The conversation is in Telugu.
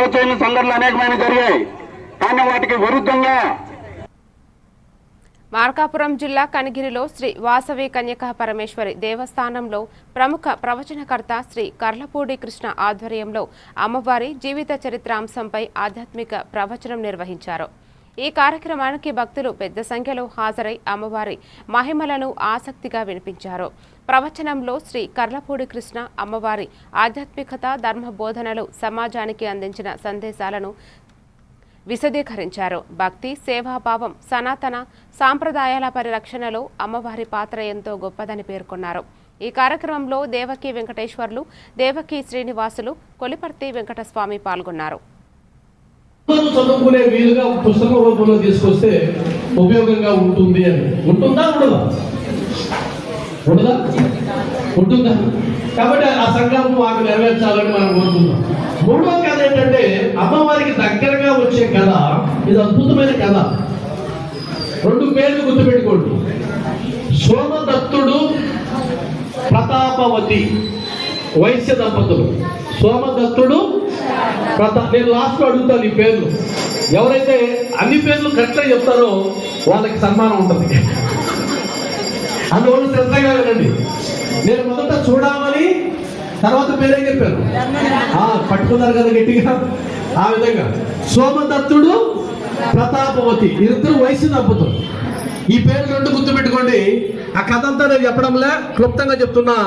ప్రోత్సహించిన సంఘటనలు అనేకమైన జరిగాయి. కానీ వాటికి విరుద్ధంగా మార్కాపురం జిల్లా కనిగిరిలో శ్రీ వాసవి కన్యకా పరమేశ్వరి దేవస్థానంలో ప్రముఖ ప్రవచనకర్త శ్రీ కర్లపూడి కృష్ణ ఆధ్వర్యంలో అమ్మవారి జీవిత చరిత్ర అంశంపై ఆధ్యాత్మిక ప్రవచనం నిర్వహించారు. ఈ కార్యక్రమానికి భక్తులు పెద్ద సంఖ్యలో హాజరై అమ్మవారి మహిమలను ఆసక్తిగా వినిపించారు. ప్రవచనంలో శ్రీ కర్లపూడి కృష్ణ అమ్మవారి ఆధ్యాత్మికత, ధర్మ బోధనలు సమాజానికి అందించిన సందేశాలను విశదీకరించారు. భక్తి, సేవాభావం, సనాతన సాంప్రదాయాల పరిరక్షణలో అమ్మవారి పాత్ర ఎంతో గొప్పదని పేర్కొన్నారు. ఈ కార్యక్రమంలో దేవకి వెంకటేశ్వర్లు, దేవకి శ్రీనివాసులు, కొలిపర్తి వెంకటస్వామి పాల్గొన్నారు. చదువుకునే వీలుగా పుస్తక రూపంలో తీసుకొస్తే ఉపయోగంగా ఉంటుంది అని. ఉంటుందా ఉండదా ఉంటుందా? కాబట్టి ఆ సంకల్పం మాకు నెరవేర్చాలని మనం కోరుకుందాం. మూడో కథ ఏంటంటే అమ్మవారికి దగ్గరగా వచ్చే కథ. ఇది అద్భుతమైన కథ. 2 పేర్లు గుర్తుపెట్టుకోండి. సోమదత్తుడు, ప్రతాపవతి వైశ్య దంపతులు. సోమదత్తుడు, నేను లాస్ట్ అడుగుతాను ఈ పేర్లు. ఎవరైతే అన్ని పేర్లు కరెక్ట్గా చెప్తారో వాళ్ళకి సన్మానం ఉంటుంది. అందువల్ల శ్రద్ధగా వినండి. నేను మొదట చూడమని, తర్వాత పేరేం చెప్పారు, పట్టుకున్నారు కదా గట్టిగా. ఆ విధంగా సోమదత్తుడు, ప్రతాపవతి ఇద్దరు వయసు దంపతులు. ఈ పేరు 2 గుర్తుపెట్టుకోండి. ఆ కథ అంతా నేను చెప్పడంలే, క్లుప్తంగా చెప్తున్నా.